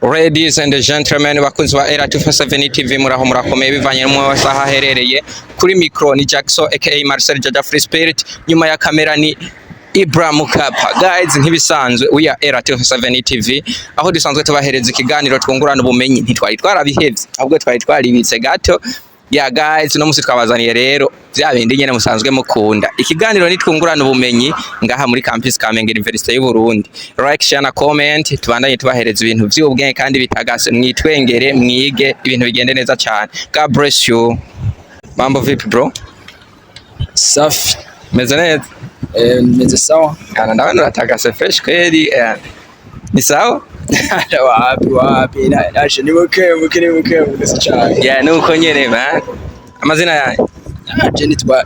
Ladies and gentlemen, bakunzi ba era247 TV muraho murakomeye bivanye n'umwe wasaha herereye kuri micro ni Jackson aka Marcel Jaja Free Spirit, nyuma ya kamera ni Ibrahim Kapa. Guys, ntibisanzwe we are era247 TV aho dusanzwe tubahereza ikiganiro twungurana ubumenyi, ntitwari twarabihevye ahubwo twari twaribitse gato. Yeah guys, no musi twabazaniye rero bya bindi nyene musanzwe mukunda. Ikiganiro ni twungurana ubumenyi ngaha muri campus Kamenge University y'u Burundi. Like, share na comment, tubandanye tubahereza ibintu by'ubwenge kandi bitagase, mwitwengere mwige ibintu bigende neza cyane. God bless you. Mambo vipi bro? Safi. Meze neza? Meze sawa. Kana ndabona uratagase fresh kweli. Ni sawa? wapi nashe ni muke ndetse cyane. Yeah, nuko nyene man. Amazina yanyu? Je nitwa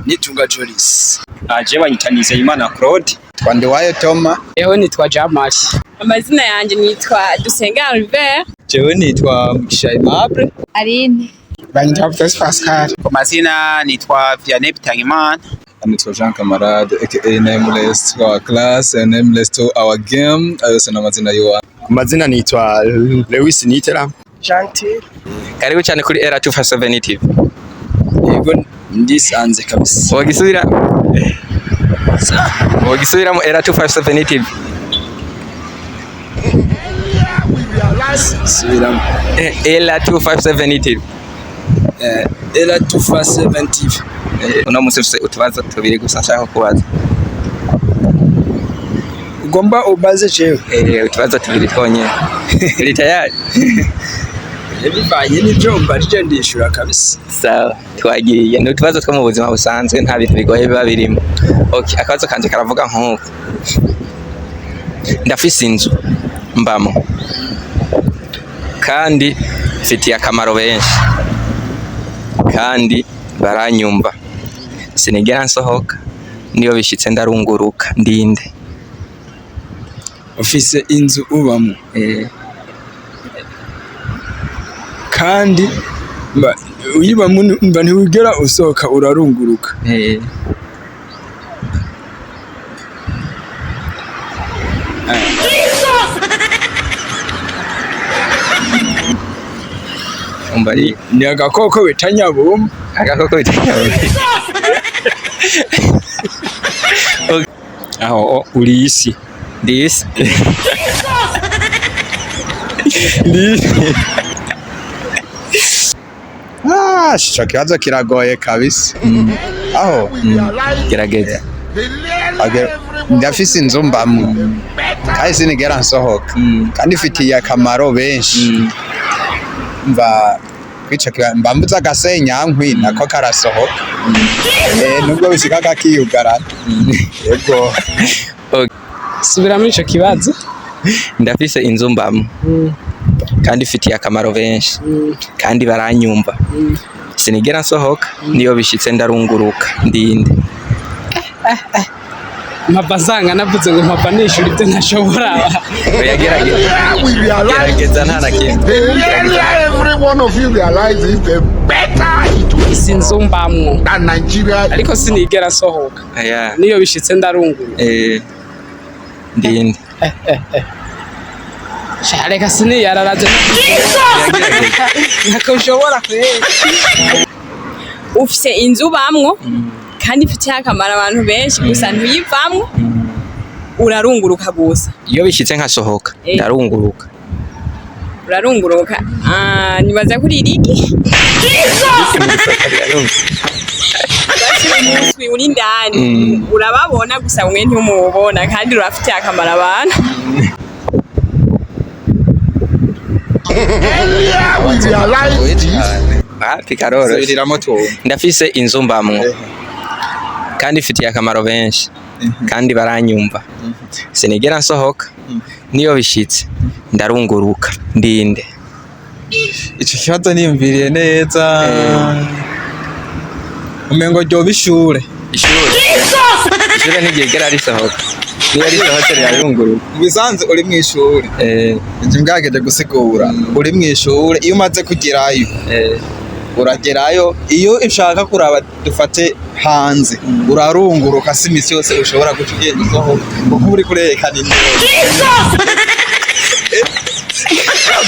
Jolis. Je banyitanize Imana Claude. Twandewayo Toma. Eho nitwa Jamas. Amazina yanjye nitwa Dusenga Albert. Jewe nitwa Mugisha Aimable. Aline. Banyitwa Pascal. Kwa mazina nitwa Vianney Bitangimana. Nitwa Jean Camarade aka nameless to our class and nameless to our game. Ayose na mazina yiwa. Mazina nitwa Lewis Nitera. Gentil. Karibu cyane kuri era247 TV. Yego ndisanze kabisa. Wagisubira mu era247 TV. Subiramo. era247 TV. era247 TV. Uno musi utubaza tubiri gusa nshaka kubaza. Ugomba ubaze jewe. Utubaza tubiri twonyene. Iri tayari? Bivanye n'ibyo mbarije ndishura kabisa. Sawa, twagiye. Ni utubazo two mu buzima busanzwe, nta bintu bigoye biba birimo. Okay, akabazo kanje karavuga nk'uko. Ndafise inzu mbamo. Kandi mfitiye akamaro benshi. Kandi baranyumva. Sinigera nsohoka, niyo bishitse ndarunguruka ndinde. Ufise inzu ubamo. Kandi uyibamo mba ntiwigera usohoka urarunguruka. Umbari ni agakoko bitanyabumba. Agakoko bitanyabumba. Aho uri isi. This. Shaka kibazo kiragoye kabisa. Aho Gerageza. ndafise inzu mbamo kandi sinigera nsohoka kandi ifitiye akamaro benshi. Mbambuza agasenyankwi nako karasohoka. Nubwo bishika kakiyugarana. Yego. Subiramo ico kibazo. Ndafise inzu mbamo. Kandi ifitiye akamaro benshi. Kandi baranyumva. Sinigera nsohoka, niyo bishitse ndarunguruka ndinde. Mpapa nsanga navuze ngo mpapa nishura ibyo ntashobora. Gerageza nta na kimwe. Every one of you realize it, the better it will Isi nzu mbamwo. than Nigeria. Ariko sinigera nsohoka. Yeah. Niyo bishitse ndarunguruka. Ndinde. Shareka sini yararaze. Ntako ushobora kwera. Ufise inzu bamwo kandi ifite akamaro abantu benshi gusa ntuyivamwo urarunguruka gusa. Iyo bishitse nkasohoka ndarunguruka. Urarunguruka. Nibaza kuri iriki. Umunsi uri ndani urababona gusa umwe ntumubona kandi urafite akamaro abantu. Pikaroro. Ndafise inzu mbamwo. Kandi ifitiye akamaro benshi. Kandi baranyumva. Sinigera nsohoka. Niyo bishitse ndarunguruka ndinde. Ico kibazo niyumviriye neza. Umengo ryo bishure. Ishure ntigera risohoka. Niyo risohotse rirarunguruka. Bisanze uri mu ishuri. Nje mbwageje gusigura. Uri mu ishuri iyo umaze kugerayo. Uragerayo iyo ushaka kuraba dufate hanze urarunguruka si imisi yose ushobora guca ugenda usohoka kuko uri kurekana indero.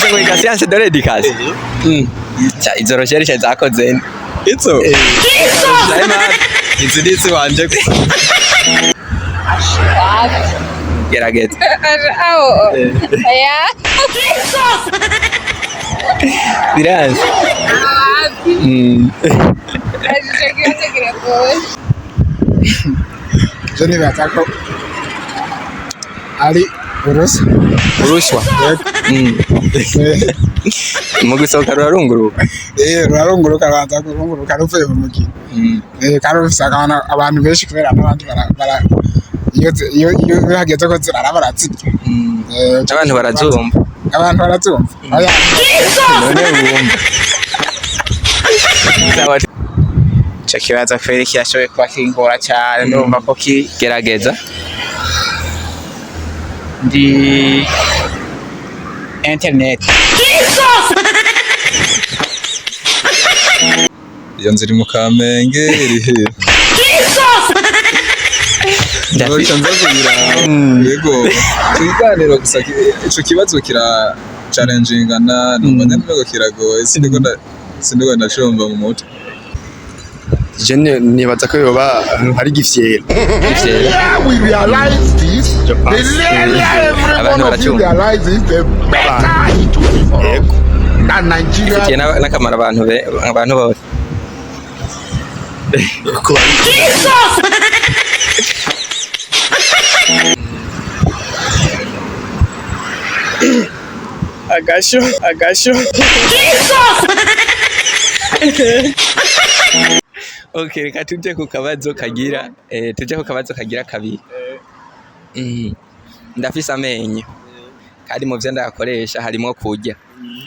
wize kwiga science de l'éducation cha izo recherche zakoze Izo izi nditsi wanje gerageza biranze je nibaza ko ari uruswa mu gusohoka rurarunguruka rurarunguruka banza kurunguruka ruvuye mu mukino kandi rufise abantu benshi kubera n'abandi iyo hageze ko zirara barazirya abantu barazumva none bumva ico kibazo kweri kirashoboye kuba kingora cyane ndumva ko gerageza ndi internet iyo nziri mu Kamenge irihe Ndafite nzazubira yego tuganiro gusa ico kibazo kira challenging na numva ntabwo kiragoye sindiko ndashomba mu mutwe je nibaza ko yoba ari gifyera Yeah, we realize this. The earlier every one of you realize it, the better it will be for us. That Nigeria. n'akamaro abantu bose agasho okay reka tuje ku kabazo kagira kabiri ndafise amenyo kandi mu byo ndakoresha harimo kurya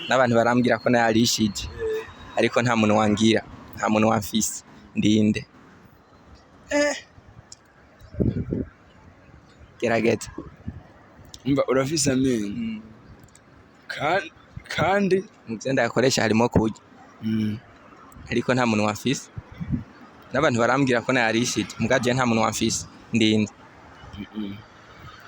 n'abantu barambwira ko nayarishije ariko nta muntu wangira nta muntu wamfise ndinde gerageza umva urafise amenyo kandi mu byo ndakoresha harimo kurya ariko nta muntu wamfise n'abantu barambwira ko nayarishije mugaje nta muntu wamfise ndinde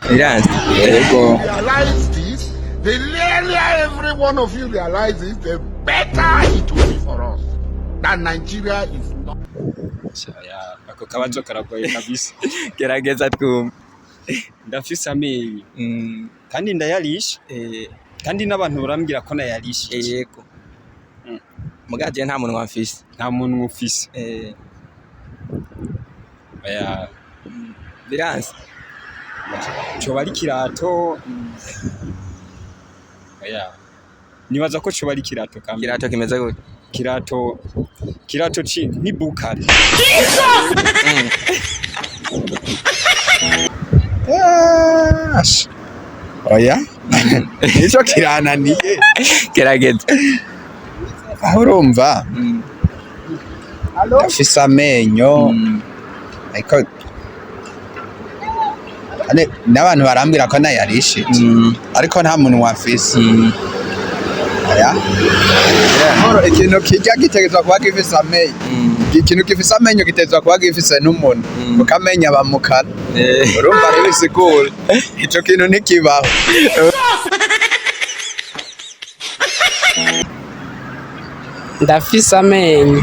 biranze Yego. Realize this. The earlier every one of you realize it, the better it will be for us. That Nigeria is not. ako kabazo karagoye kabisa gerageza twumve ndafise amenyo kandi ndayarisha kandi n'abantu barambwira ko nayarisha yego mugaje nta muntu wamfise nta muntu ufise biranze coba ari kirato nibaza ko coba ari kirato kamwe kirato kimeze gute kirato ni bukari oya nico kirananiye gerageza aho urumva afise amenyo ariko n'abantu barambwira ko nayarishije ariko nta muntu wafise ikintu kirya gitegerezwa kuba gifise amenyo ikintu gifise amenyo gitegerezwa kuba gifise n'umuntu kuko amenyo aba mu kanwa urumva rero bisigura ico kintu ntikibaho ndafise amenyo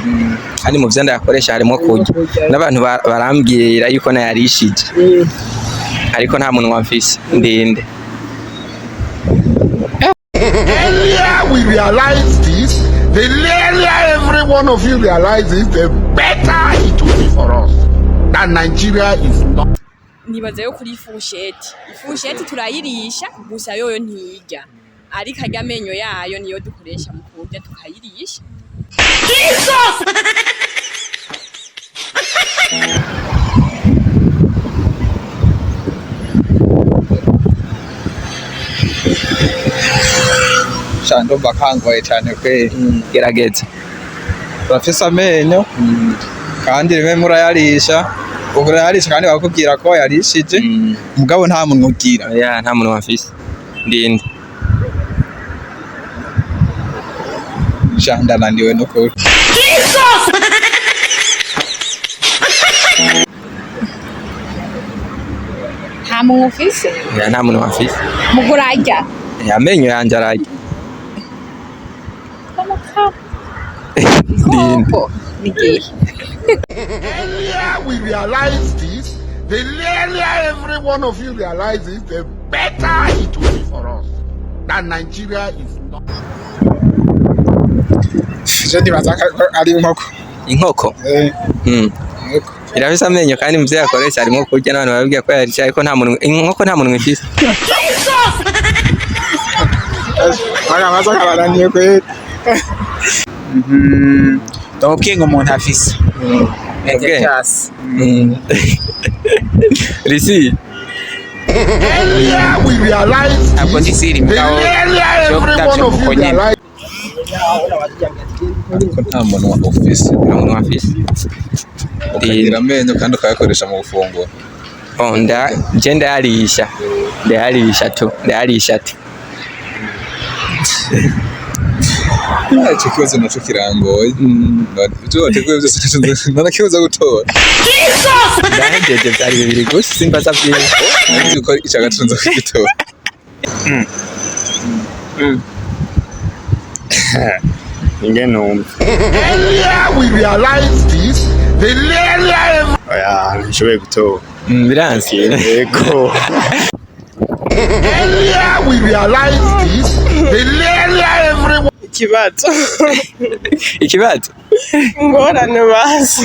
kandi mu byo ndakoresha harimo kurya n'abantu barambwira yuko nayarishije ariko nta muntu wamfise ndinde Earlier we realize this, the earlier every one of you realize it, the better it will be for us. That Nigeria is not. nibaza yo kuri ifusheti turayirisha gusa yoyo ntijya ariko ajya amenyo yayo niyo dukoresha mu kurya tukayirisha shando bakangoye cyane kwe gerageza bafise amenyo kandi rimwe murayarisha urayarisha kandi bakubwira ko yarishije mugabo nta muntu ugira nta muntu wamfise ndinde shanda nandiwe no kuri nta muntu ufise nta muntu wamfise mugurajya amenyo yanje arajya igikoko nigihe earlier we realize this, the earlier every one of you realizes, the better it will be for us. That Nigeria is not. Je ndibaza ko ari inkoko. Inkoko Inkoko. irafise amenyo kandi muvyo yakoresha arimo kurya n'abantu babibwiye ko yari ariko nta muntu inkoko nta muntu ifise. Agabaza kabaraniye kweli. ndamubwiye ngo umuntu afise cyase Risi Earlier we realize ntabwo ndi this, siri the mugabo earlier cyo every one gutavyo of you kuko nyene realize. ariko nta muntu wa office nta muntu afise. ukagira amenyo kandi ukayakoresha mu gufungura. Oh je ndayarisha tu Icyo kibazo naco kirangoye. Ibyo wateguye byose nanakibuza gutora. ndahejeje byari bibiri gusa simbaza byinshi. Nzi ko icyo gatunze kugitora. Ingeno Earlier we realize this, the earlier Nshoboye gutora. biransi Yego. earlier we realize this, the earlier every Ikibazo ikibazo ingorane bazi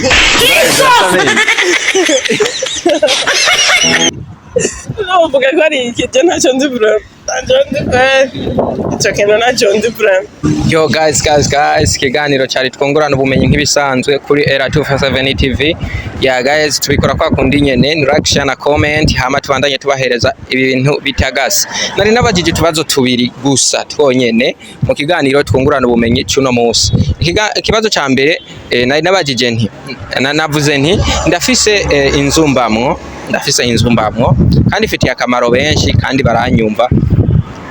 uvuga ko ari ikije ntacyo nzi vraiment icyo kintu ntacyo nzi vraiment. Yo guys ikiganiro cyari twungurana ubumenyi nk'ibisanzwe kuri Era257 TV. Ya guys tubikora kwa kundi nyene like share na comment hama tubandanye tubahereza ibintu bitagase. Nari nabajije tubazo tubiri gusa twonyene mu kiganiro twungurana ubumenyi cuno munsi. Ikibazo ca mbere nari nabajije nti navuze nti ndafise inzu mbamwo kandi ifitiye akamaro benshi kandi baranyumva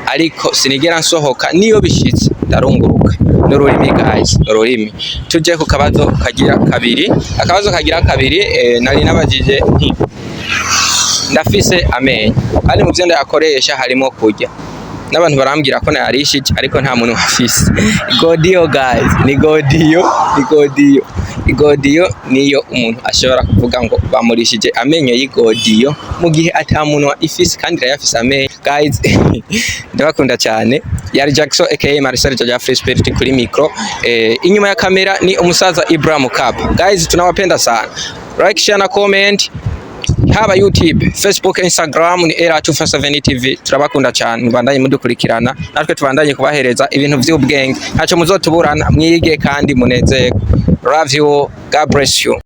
ariko sinigera nsohoka niyo bishitse ndarunguruka n'ururimi guys n'ururimi. Tuje ku kabazo kagira kabiri nari nabajije nti ndafise amenyo kandi mu byo ndayakoresha harimo kurya n'abantu barambwira ko nayarishije ariko nta muntu afise. Godiyo guys ni godiyo niyo umuntu ashobora kuvuga ngo bamurishije amenyo y'igodiyo mu gihe ata muntu ifise kandi irayafise amenyo. Guys ndabakunda cyane. Yari Jackson aka Marcel Jaja Free Spirit kuri micro. Inyuma ya kamera ni umusaza Ibra Mukapa. Guys tunawapenda sana. Like, share na comment. Haba YouTube, Facebook, Instagram ni Era257 TV. Turabakunda cyane mubandanye mudukurikirana natwe tubandanye kubahereza ibintu by'ubwenge ntacyo muzotuburana mwige kandi munezerwe. Love you, God bless you.